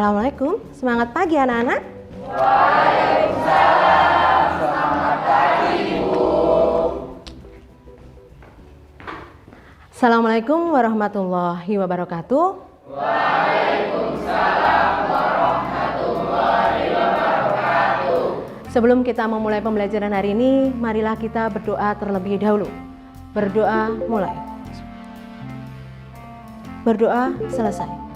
Assalamualaikum, semangat pagi anak-anak. Waalaikumsalam, selamat pagi Ibu. Assalamualaikum warahmatullahi wabarakatuh. Waalaikumsalam warahmatullahi wabarakatuh. Sebelum kita memulai pembelajaran hari ini, marilah kita berdoa terlebih dahulu. Berdoa mulai. Berdoa selesai.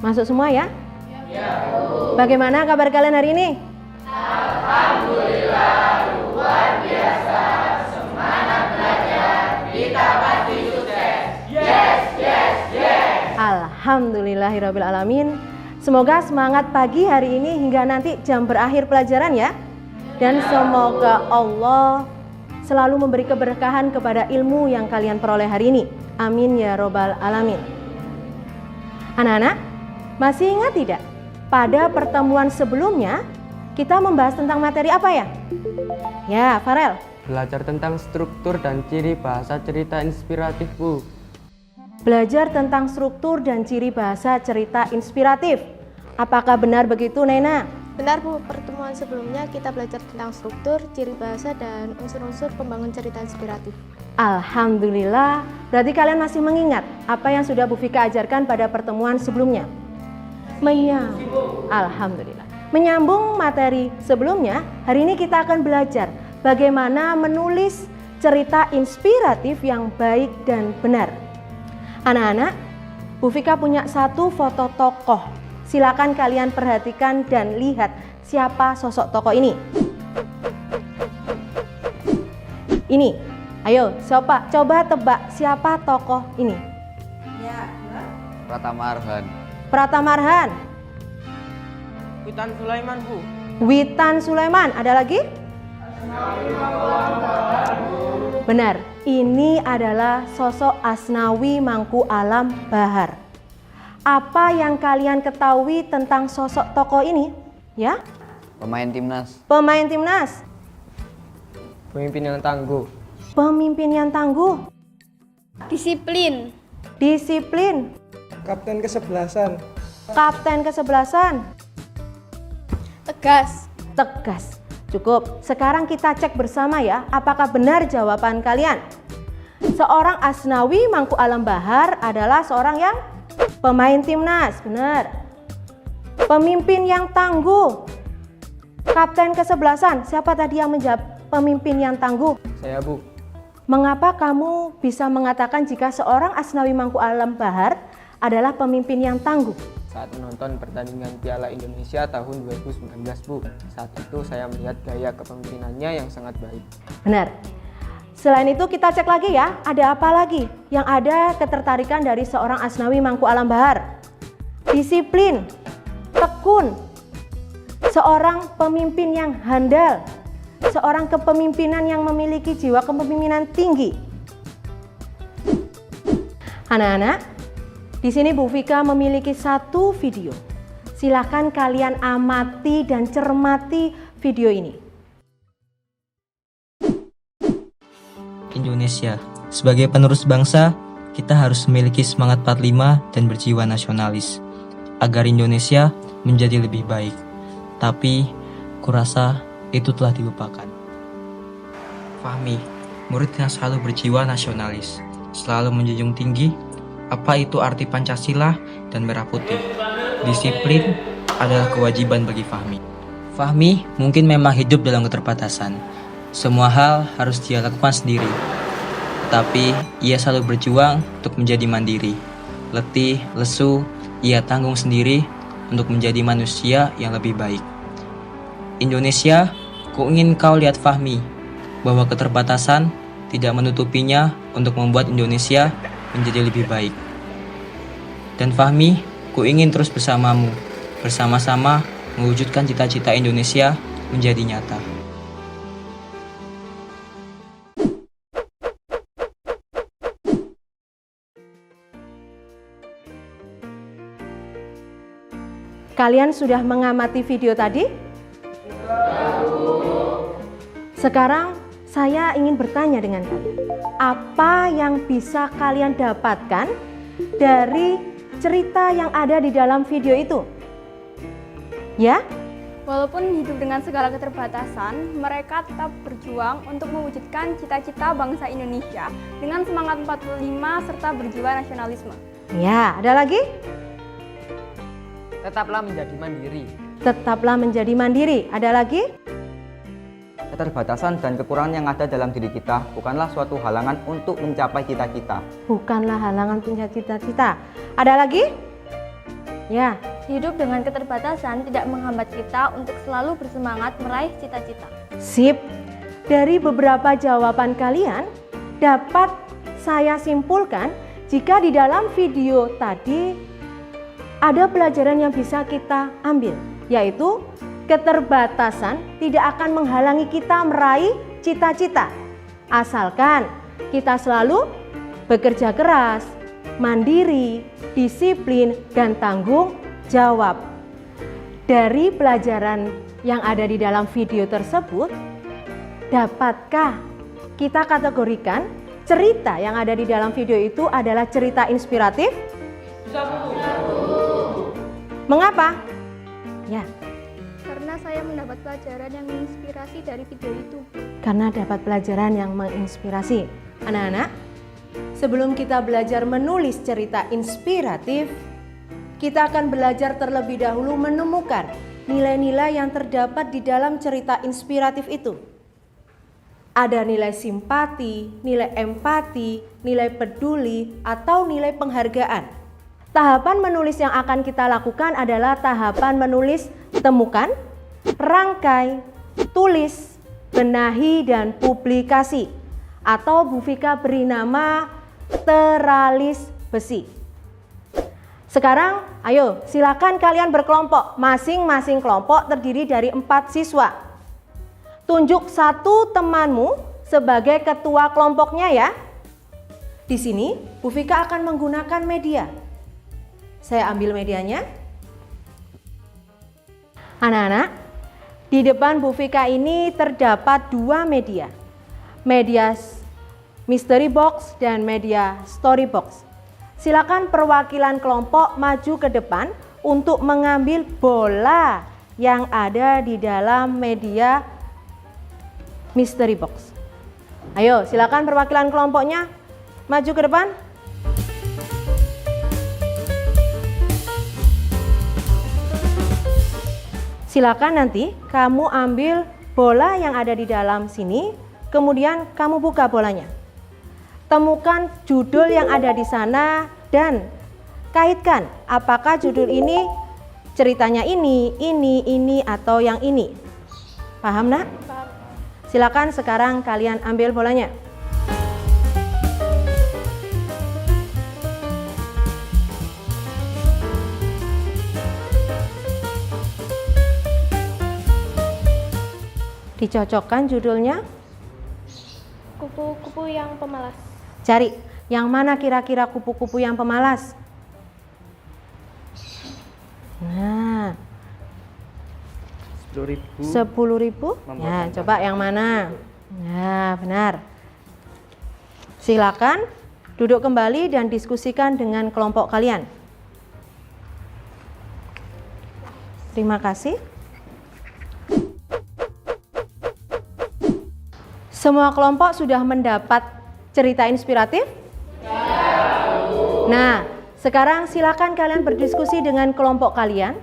Masuk semua ya? Ya, Bu. Bagaimana kabar kalian hari ini? Alhamdulillah, luar biasa. Semangat belajar, kita pasti sukses. Yes, yes, yes. Alhamdulillahirabbil alamin. Semoga semangat pagi hari ini hingga nanti jam berakhir pelajaran ya. Dan semoga Allah selalu memberi keberkahan kepada ilmu yang kalian peroleh hari ini. Amin ya robbal alamin. Anak-anak, masih ingat tidak? Pada pertemuan sebelumnya kita membahas tentang materi apa ya? Ya, Farel. Belajar tentang struktur dan ciri bahasa cerita inspiratif, Bu. Belajar tentang struktur dan ciri bahasa cerita inspiratif. Apakah benar begitu, Nena? Benar Bu, pertemuan sebelumnya kita belajar tentang struktur, ciri bahasa, dan unsur-unsur pembangun cerita inspiratif. Alhamdulillah, berarti kalian masih mengingat apa yang sudah Bu Fika ajarkan pada pertemuan sebelumnya. Alhamdulillah. Menyambung materi sebelumnya, hari ini kita akan belajar bagaimana menulis cerita inspiratif yang baik dan benar. Anak-anak, Bu Fika punya satu foto tokoh. Silakan kalian perhatikan dan lihat siapa sosok tokoh ini. Ini, ayo coba tebak siapa tokoh ini. Pratama Arhan. Pratama Arhan. Witan Sulaiman, Bu. Witan Sulaiman, ada lagi? Benar, ini adalah sosok Asnawi Mangku Alam Bahar. Apa yang kalian ketahui tentang sosok tokoh ini? Ya? Pemain timnas. Pemain timnas. Pemimpin yang tangguh. Pemimpin yang tangguh. Disiplin. Disiplin. Kapten kesebelasan. Kapten kesebelasan. Tegas. Tegas. Cukup. Sekarang kita cek bersama ya, apakah benar jawaban kalian? Seorang Asnawi Mangku Alam Bahar adalah seorang yang pemain timnas, benar. Pemimpin yang tangguh. Kapten kesebelasan, siapa tadi yang menjawab pemimpin yang tangguh? Saya, Bu. Mengapa kamu bisa mengatakan jika seorang Asnawi Mangku Alam Bahar adalah pemimpin yang tangguh? Saat menonton pertandingan Piala Indonesia tahun 2019, Bu. Saat itu saya melihat gaya kepemimpinannya yang sangat baik. Benar. Selain itu kita cek lagi ya, ada apa lagi yang ada ketertarikan dari seorang Asnawi Mangku Alam Bahar? Disiplin, tekun, seorang pemimpin yang handal, seorang kepemimpinan yang memiliki jiwa kepemimpinan tinggi. Anak-anak, di sini Bu Fika memiliki satu video. Silakan kalian amati dan cermati video ini. Indonesia. Sebagai penerus bangsa, kita harus memiliki semangat 45 dan berjiwa nasionalis agar Indonesia menjadi lebih baik. Tapi, kurasa itu telah dilupakan. Fahmi, murid yang selalu berjiwa nasionalis, selalu menjunjung tinggi apa itu arti Pancasila dan merah putih. Disiplin adalah kewajiban bagi Fahmi. Fahmi mungkin memang hidup dalam keterbatasan. Semua hal harus dia lakukan sendiri. Tetapi ia selalu berjuang untuk menjadi mandiri. Letih, lesu, ia tanggung sendiri untuk menjadi manusia yang lebih baik. Indonesia, ku ingin kau lihat Fahmi, bahwa keterbatasan tidak menutupinya untuk membuat Indonesia menjadi lebih baik. Dan Fahmi, ku ingin terus bersamamu, bersama-sama mewujudkan cita-cita Indonesia menjadi nyata. Kalian sudah mengamati video tadi? Sekarang saya ingin bertanya dengan kalian. Apa yang bisa kalian dapatkan dari cerita yang ada di dalam video itu? Ya? Walaupun hidup dengan segala keterbatasan, mereka tetap berjuang untuk mewujudkan cita-cita bangsa Indonesia dengan semangat 45 serta berjiwa nasionalisme. Ya, ada lagi? Tetaplah menjadi mandiri. Tetaplah menjadi mandiri. Ada lagi? Keterbatasan dan kekurangan yang ada dalam diri kita bukanlah suatu halangan untuk mencapai cita-cita. Bukanlah halangan punya cita-cita. Ada lagi? Ya, Hidup dengan keterbatasan tidak menghambat kita untuk selalu bersemangat meraih cita-cita. sip. Dari beberapa jawaban kalian, dapat saya simpulkan jika di dalam video tadi ada pelajaran yang bisa kita ambil, yaitu keterbatasan tidak akan menghalangi kita meraih cita-cita. Asalkan kita selalu bekerja keras, mandiri, disiplin, dan tanggung jawab. Dari pelajaran yang ada di dalam video tersebut, dapatkah kita kategorikan cerita yang ada di dalam video itu adalah cerita inspiratif? Mengapa? Ya, Karena saya mendapat pelajaran yang menginspirasi dari video itu. karena dapat pelajaran yang menginspirasi. Anak-anak, sebelum kita belajar menulis cerita inspiratif, kita akan belajar terlebih dahulu menemukan nilai-nilai yang terdapat di dalam cerita inspiratif itu. Ada nilai simpati, nilai empati, nilai peduli, atau nilai penghargaan. Tahapan menulis yang akan kita lakukan adalah tahapan menulis temukan, rangkai, tulis, benahi, dan publikasi. Atau Bu Vika beri nama teralis besi. Sekarang, ayo silakan kalian berkelompok. Masing-masing kelompok terdiri dari 4 siswa. Tunjuk satu temanmu sebagai ketua kelompoknya ya. Di sini, Bu Vika akan menggunakan media. Saya ambil medianya. Anak-anak, di depan Bu Vika ini terdapat 2 media. Media mystery box dan media story box. Silakan perwakilan kelompok maju ke depan untuk mengambil bola yang ada di dalam media mystery box. Ayo, silakan perwakilan kelompoknya maju ke depan. Silakan nanti kamu ambil bola yang ada di dalam sini, kemudian kamu buka bolanya. Temukan judul yang ada di sana dan kaitkan apakah judul ini ceritanya ini atau yang ini. Paham nak? Paham. Silakan sekarang kalian ambil bolanya. Dicocokkan judulnya. Kupu-kupu yang pemalas. Cari yang mana kira-kira kupu-kupu yang pemalas. Nah, 10.000. Ya, coba yang mana? Ya, benar. Silakan duduk kembali dan diskusikan dengan kelompok kalian. Terima kasih. Semua kelompok sudah mendapat cerita inspiratif? Nah, sekarang silakan kalian berdiskusi dengan kelompok kalian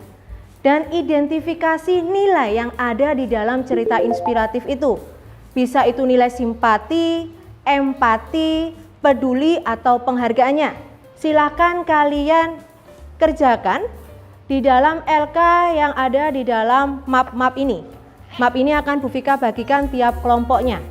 dan identifikasi nilai yang ada di dalam cerita inspiratif itu. Bisa itu nilai simpati, empati, peduli, atau penghargaannya. Silakan kalian kerjakan di dalam LK yang ada di dalam map ini. Map ini akan Bu Vika bagikan tiap kelompoknya.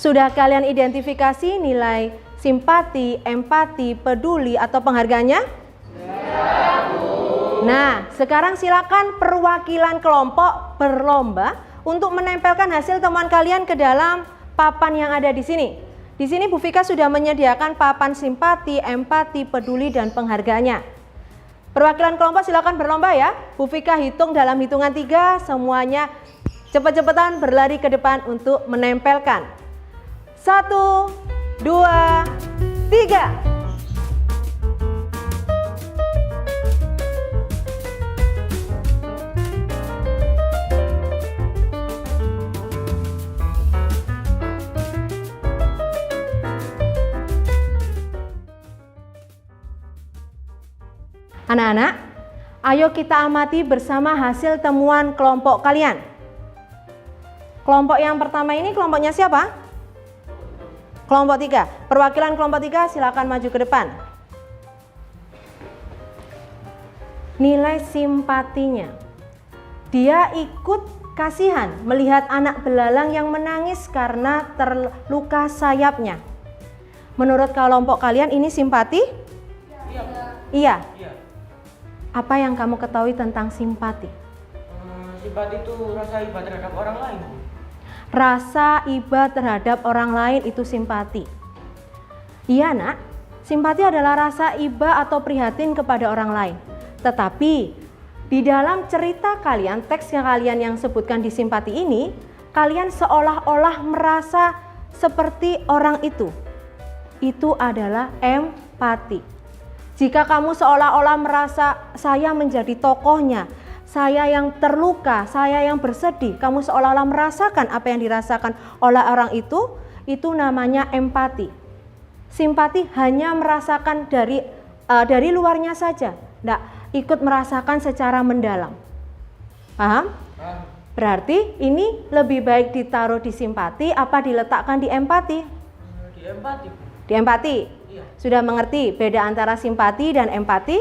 Sudah kalian identifikasi nilai simpati, empati, peduli, atau penghargaannya? Nah, sekarang silakan perwakilan kelompok berlomba untuk menempelkan hasil temuan kalian ke dalam papan yang ada di sini. Di sini Bu Vika sudah menyediakan papan simpati, empati, peduli, dan penghargaannya. Perwakilan kelompok silakan berlomba ya. Bu Vika hitung dalam hitungan 3, semuanya cepat-cepatan berlari ke depan untuk menempelkan. 1, 2, 3. Anak-anak, ayo kita amati bersama hasil temuan kelompok kalian. Kelompok yang pertama ini kelompoknya siapa? Kelompok 3. Perwakilan kelompok 3 silakan maju ke depan. Nilai simpatinya. Dia ikut kasihan melihat anak belalang yang menangis karena terluka sayapnya. Menurut kelompok kalian ini simpati? Iya. Apa yang kamu ketahui tentang simpati? Simpati itu rasa iba terhadap orang lain. Rasa iba terhadap orang lain itu simpati. Iya nak, simpati adalah rasa iba atau prihatin kepada orang lain. Tetapi di dalam cerita kalian, teks yang kalian yang sebutkan di simpati ini, kalian seolah-olah merasa seperti orang itu. Itu adalah empati. Jika kamu seolah-olah merasa saya menjadi tokohnya, saya yang terluka, saya yang bersedih, kamu seolah-olah merasakan apa yang dirasakan oleh orang itu namanya empati. Simpati hanya merasakan dari luarnya saja, tidak ikut merasakan secara mendalam. Paham? Berarti ini lebih baik ditaruh di simpati apa diletakkan di empati? Di empati. Di empati. Sudah mengerti beda antara simpati dan empati?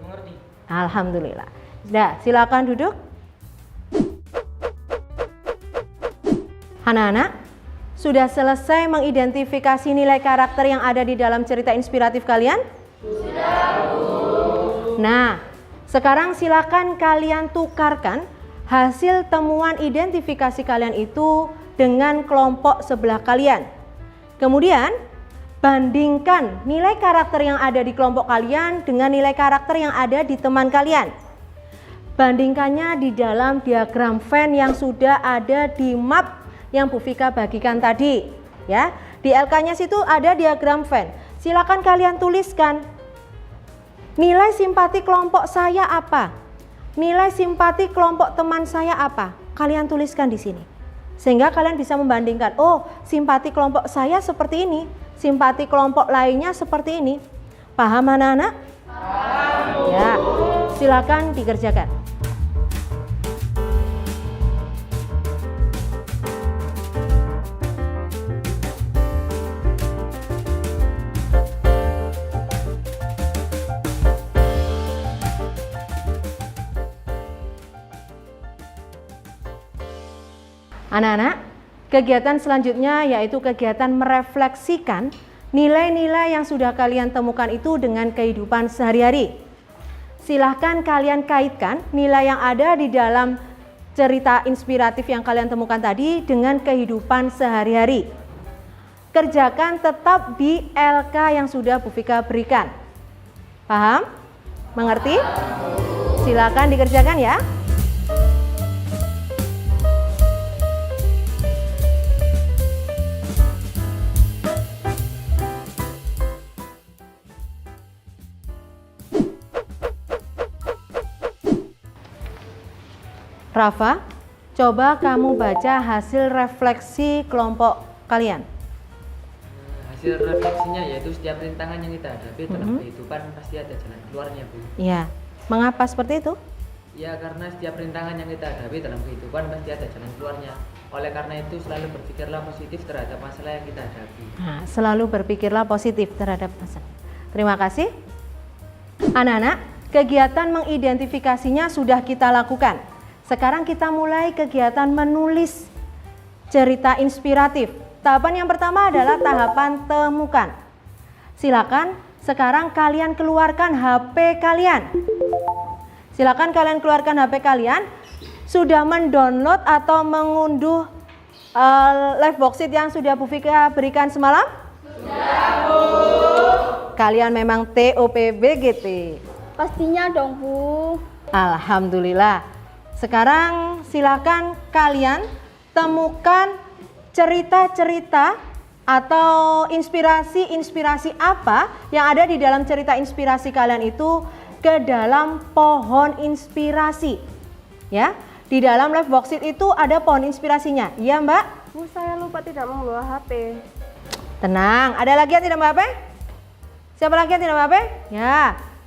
Mengerti. Alhamdulillah. Sudah, silakan duduk. Anak-anak, sudah selesai mengidentifikasi nilai karakter yang ada di dalam cerita inspiratif kalian? Sudah, Bu. Nah, sekarang silakan kalian tukarkan hasil temuan identifikasi kalian itu dengan kelompok sebelah kalian. Kemudian, bandingkan nilai karakter yang ada di kelompok kalian dengan nilai karakter yang ada di teman kalian. Bandingkannya di dalam diagram Venn yang sudah ada di map yang Bu Vika bagikan tadi. Ya, di LK-nya situ ada diagram Venn. Silakan kalian tuliskan nilai simpati kelompok saya apa, nilai simpati kelompok teman saya apa. Kalian tuliskan di sini, sehingga kalian bisa membandingkan. Oh, simpati kelompok saya seperti ini. Simpati kelompok lainnya seperti ini. Paham anak-anak? Paham. Ya, silakan dikerjakan. Anak-anak, kegiatan selanjutnya yaitu kegiatan merefleksikan nilai-nilai yang sudah kalian temukan itu dengan kehidupan sehari-hari. Silahkan kalian kaitkan nilai yang ada di dalam cerita inspiratif yang kalian temukan tadi dengan kehidupan sehari-hari. Kerjakan tetap di LK yang sudah Bu Vika berikan. Paham? Mengerti? Silakan dikerjakan ya. Rafa, coba kamu baca hasil refleksi kelompok kalian. Hasil refleksinya yaitu setiap rintangan yang kita hadapi dalam kehidupan pasti ada jalan keluarnya, Bu. Iya. Mengapa seperti itu? Ya, karena setiap rintangan yang kita hadapi dalam kehidupan pasti ada jalan keluarnya. Oleh karena itu selalu berpikirlah positif terhadap masalah yang kita hadapi. Nah, selalu berpikirlah positif terhadap masalah. Terima kasih. Anak-anak, kegiatan mengidentifikasinya sudah kita lakukan. Sekarang kita mulai kegiatan menulis cerita inspiratif. Tahapan yang pertama adalah tahapan temukan. Silakan sekarang kalian keluarkan HP kalian. Silakan kalian keluarkan HP kalian. Sudah mendownload atau mengunduh live worksheet yang sudah Bu Vika berikan semalam? Sudah, Bu. Kalian memang TOPB GT. Pastinya dong, Bu. Alhamdulillah. Sekarang silakan kalian temukan cerita-cerita atau inspirasi-inspirasi apa yang ada di dalam cerita inspirasi kalian itu ke dalam pohon inspirasi. Ya, di dalam live worksheet itu ada pohon inspirasinya. Iya, Mbak? Bu, saya lupa tidak membawa HP. Tenang, ada lagi yang tidak membawa HP? Siapa lagi yang tidak membawa HP?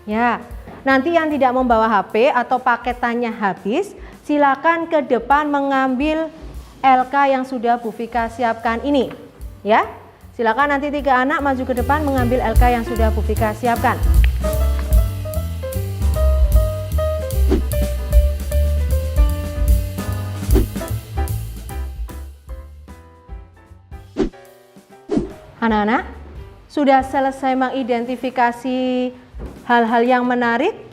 Ya. Nanti yang tidak membawa HP atau paketannya habis, silakan ke depan mengambil LK yang sudah Bu Vika siapkan ini. Ya, silakan nanti 3 anak maju ke depan mengambil LK yang sudah Bu Vika siapkan. Anak-anak, sudah selesai mengidentifikasi hal-hal yang menarik?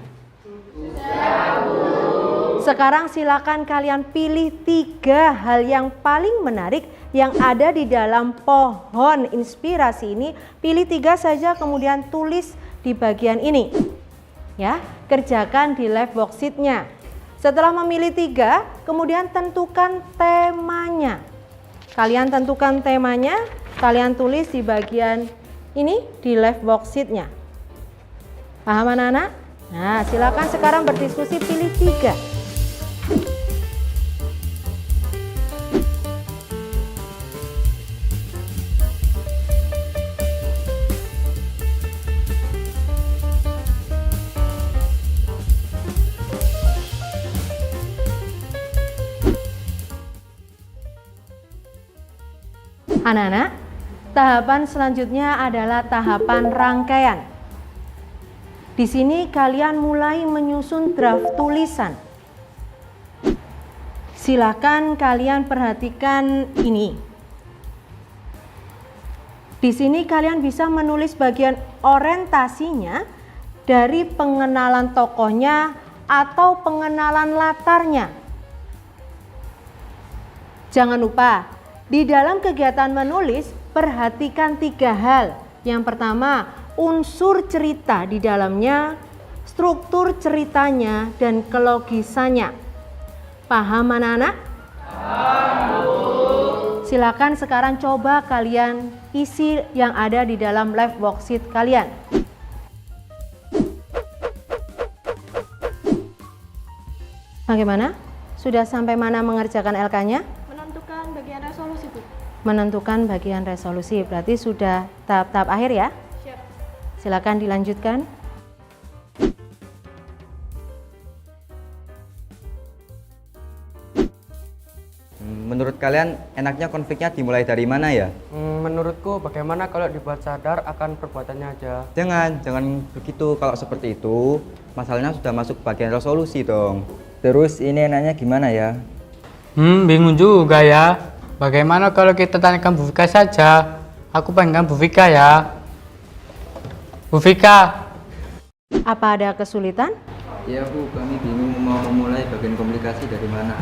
Sekarang silakan kalian pilih 3 hal yang paling menarik yang ada di dalam pohon inspirasi ini. Pilih 3 saja, kemudian tulis di bagian ini. Ya, kerjakan di live worksheet-nya. Setelah memilih 3, kemudian tentukan temanya. Kalian tentukan temanya, kalian tulis di bagian ini di live worksheet-nya. Paham anak-anak? Nah, silakan sekarang berdiskusi, pilih 3. Anak-anak, tahapan selanjutnya adalah tahapan rangkaian. Di sini kalian mulai menyusun draft tulisan. Silakan kalian perhatikan ini. Di sini kalian bisa menulis bagian orientasinya dari pengenalan tokohnya atau pengenalan latarnya. Jangan lupa, di dalam kegiatan menulis, perhatikan 3 hal. Yang pertama, unsur cerita di dalamnya, struktur ceritanya, dan kelogisannya. Paham anak-anak? Silakan sekarang coba kalian isi yang ada di dalam live worksheet kalian. Bagaimana? Sudah sampai mana mengerjakan LK-nya? Menentukan bagian resolusi, Bu. Menentukan bagian resolusi, berarti sudah tahap-tahap akhir ya? Siap. Silakan dilanjutkan. Menurut kalian enaknya konfliknya dimulai dari mana ya? Menurutku bagaimana kalau dibuat sadar akan perbuatannya aja? Jangan begitu. Kalau seperti itu, masalahnya sudah masuk bagian resolusi dong. Terus ini enaknya gimana ya? Bingung juga ya. Bagaimana kalau kita tanyakan Bu Vika saja? Aku panggilkan Bu Vika ya. Bu Vika. Apa ada kesulitan? Ya Bu, kami bingung mau memulai bagian komunikasi dari mana.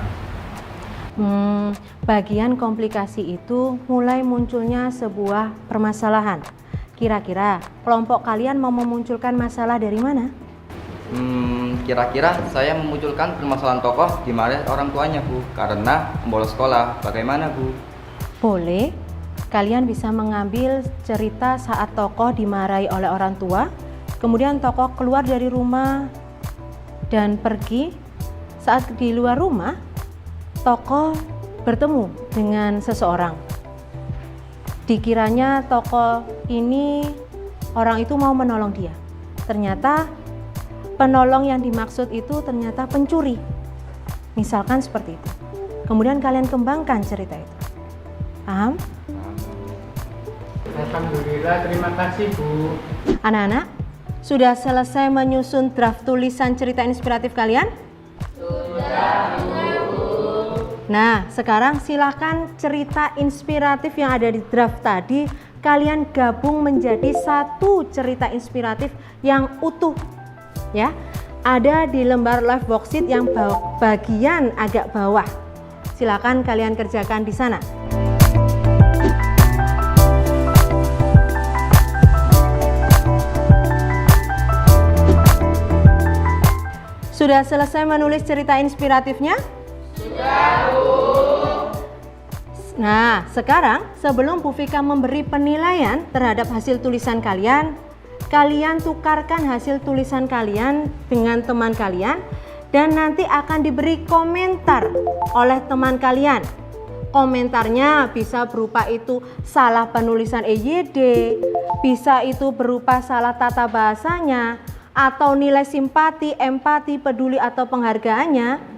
Bagian komplikasi itu mulai munculnya sebuah permasalahan. Kira-kira kelompok kalian mau memunculkan masalah dari mana? Kira-kira saya memunculkan permasalahan tokoh dimarahi orang tuanya Bu, karena membolos sekolah. Bagaimana Bu? Boleh. Kalian bisa mengambil cerita saat tokoh dimarahi oleh orang tua, kemudian tokoh keluar dari rumah dan pergi. Saat di luar rumah, tokoh bertemu dengan seseorang. Dikiranya tokoh ini, orang itu mau menolong dia. Ternyata penolong yang dimaksud itu ternyata pencuri. Misalkan seperti itu. Kemudian kalian kembangkan cerita itu. Paham? Alhamdulillah, terima kasih Bu. Anak-anak, sudah selesai menyusun draft tulisan cerita inspiratif kalian? Nah, sekarang silakan cerita inspiratif yang ada di draft tadi kalian gabung menjadi satu cerita inspiratif yang utuh. Ya, ada di lembar live worksheet yang bagian agak bawah. Silakan kalian kerjakan di sana. Sudah selesai menulis cerita inspiratifnya? Sudah, Bu. Nah, sekarang sebelum Bu Vika memberi penilaian terhadap hasil tulisan kalian, kalian tukarkan hasil tulisan kalian dengan teman kalian dan nanti akan diberi komentar oleh teman kalian. Komentarnya bisa berupa itu salah penulisan EYD, bisa itu berupa salah tata bahasanya, atau nilai simpati, empati, peduli, atau penghargaannya.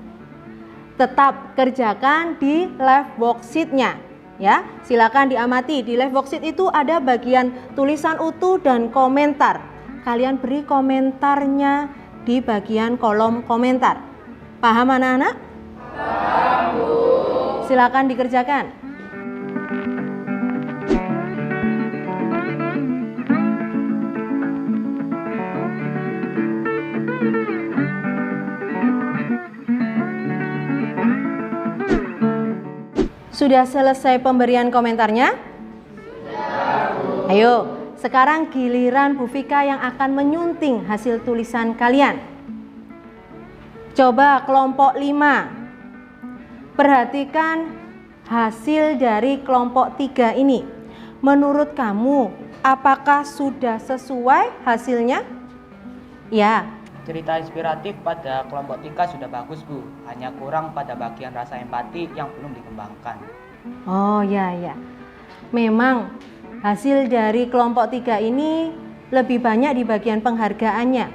Tetap kerjakan di live worksheet-nya. Ya, silakan diamati. Di live worksheet itu ada bagian tulisan utuh dan komentar. Kalian beri komentarnya di bagian kolom komentar. Paham anak-anak? Paham, Bu. Silakan dikerjakan. Sudah selesai pemberian komentarnya? Sudah, Bu. Ayo, sekarang giliran Bu Vika yang akan menyunting hasil tulisan kalian. Coba kelompok 5. Perhatikan hasil dari kelompok 3 ini. Menurut kamu, apakah sudah sesuai hasilnya? Ya. Cerita inspiratif pada kelompok 3 sudah bagus, Bu. Hanya kurang pada bagian rasa empati yang belum dikembangkan. Oh ya. Memang hasil dari kelompok 3 ini lebih banyak di bagian penghargaannya.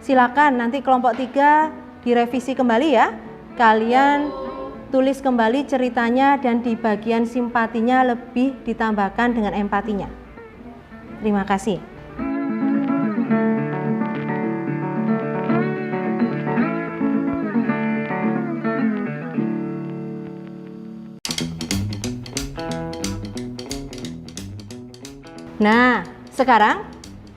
Silakan nanti kelompok 3 direvisi kembali ya. Kalian tulis kembali ceritanya dan di bagian simpatinya lebih ditambahkan dengan empatinya. Terima kasih. Nah, sekarang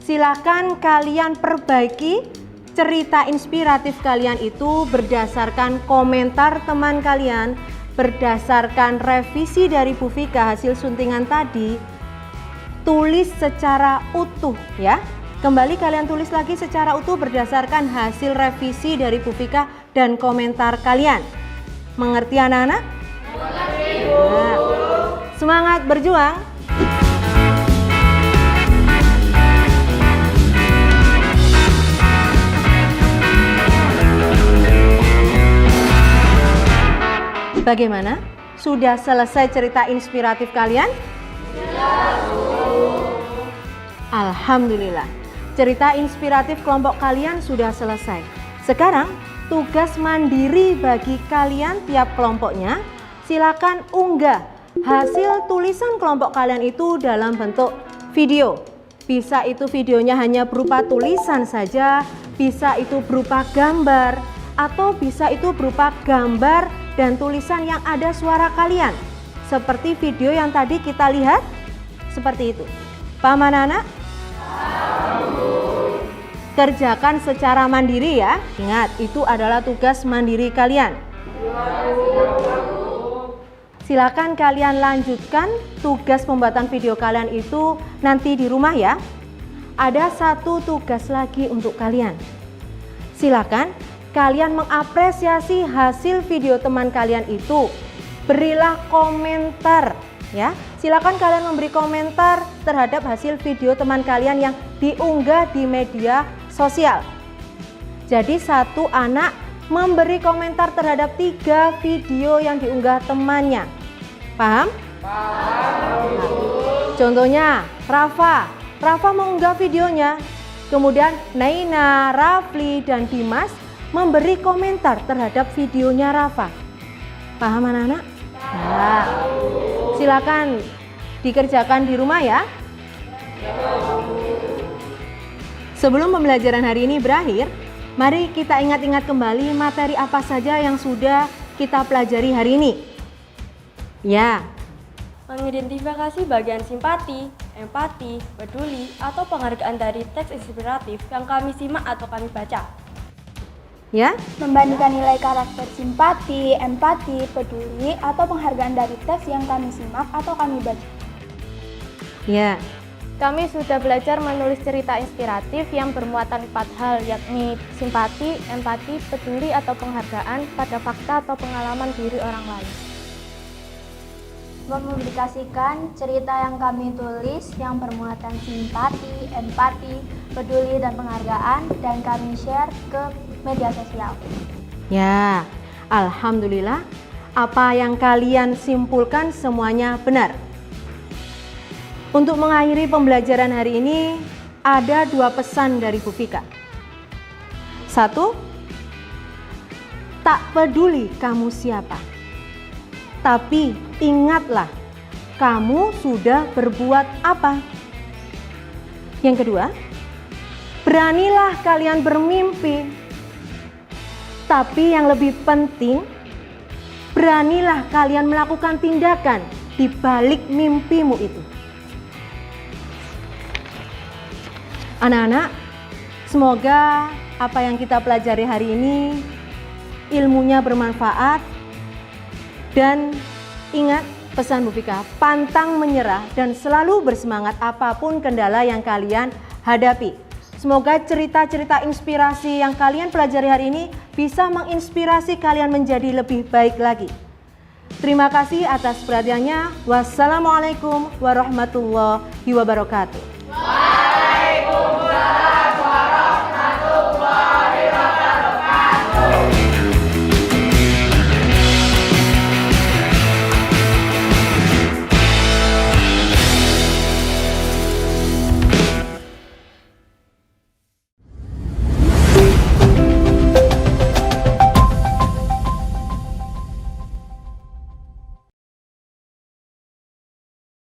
silakan kalian perbaiki cerita inspiratif kalian itu berdasarkan komentar teman kalian, berdasarkan revisi dari Bu Vika hasil suntingan tadi. Tulis secara utuh ya. Kembali kalian tulis lagi secara utuh berdasarkan hasil revisi dari Bu Vika dan komentar kalian. Mengerti anak-anak? Mengerti, Bu. Nah, semangat berjuang. Bagaimana? Sudah selesai cerita inspiratif kalian? Sudah, Bu. Alhamdulillah. Cerita inspiratif kelompok kalian sudah selesai. Sekarang tugas mandiri bagi kalian tiap kelompoknya. Silakan unggah hasil tulisan kelompok kalian itu dalam bentuk video. Bisa itu videonya hanya berupa tulisan saja, bisa itu berupa gambar, atau bisa itu berupa gambar dan tulisan yang ada suara kalian. Seperti video yang tadi kita lihat, seperti itu. Paham anak-anak? Kerjakan secara mandiri ya. Ingat, itu adalah tugas mandiri kalian. Silakan kalian lanjutkan tugas pembuatan video kalian itu nanti di rumah ya. Ada satu tugas lagi untuk kalian. Silakan kalian mengapresiasi hasil video teman kalian itu. Berilah komentar ya. Silakan kalian memberi komentar terhadap hasil video teman kalian yang diunggah di media sosial. Jadi satu anak memberi komentar terhadap 3 video yang diunggah temannya. Paham? Paham. Nah, contohnya Rafa mengunggah videonya. Kemudian Naina, Rafli, dan Dimas memberi komentar terhadap videonya Rafa. Paham anak-anak? Nah, silakan dikerjakan di rumah ya. Sebelum pembelajaran hari ini berakhir, mari kita ingat-ingat kembali materi apa saja yang sudah kita pelajari hari ini? Ya, Mengidentifikasi bagian simpati, empati, peduli, atau penghargaan dari teks inspiratif yang kami simak atau kami baca. ya, Membandingkan nilai karakter simpati, empati, peduli, atau penghargaan dari teks yang kami simak atau kami baca. ya, Kami sudah belajar menulis cerita inspiratif yang bermuatan 4 hal, yakni simpati, empati, peduli, atau penghargaan pada fakta atau pengalaman diri orang lain. Mempublikasikan cerita yang kami tulis yang bermuatan simpati, empati, peduli, dan penghargaan, dan kami share ke media sosial. ya. Alhamdulillah, apa yang kalian simpulkan semuanya benar. Untuk mengakhiri pembelajaran hari ini, ada 2 pesan dari Bu Vika. 1, tak peduli kamu siapa, tapi ingatlah kamu sudah berbuat apa. Yang kedua, beranilah kalian bermimpi, tapi yang lebih penting, beranilah kalian melakukan tindakan di balik mimpimu itu. Anak-anak, semoga apa yang kita pelajari hari ini ilmunya bermanfaat. Dan ingat pesan Bu Vika, pantang menyerah dan selalu bersemangat apapun kendala yang kalian hadapi. Semoga cerita-cerita inspirasi yang kalian pelajari hari ini bisa menginspirasi kalian menjadi lebih baik lagi. Terima kasih atas perhatiannya. Wassalamualaikum warahmatullahi wabarakatuh.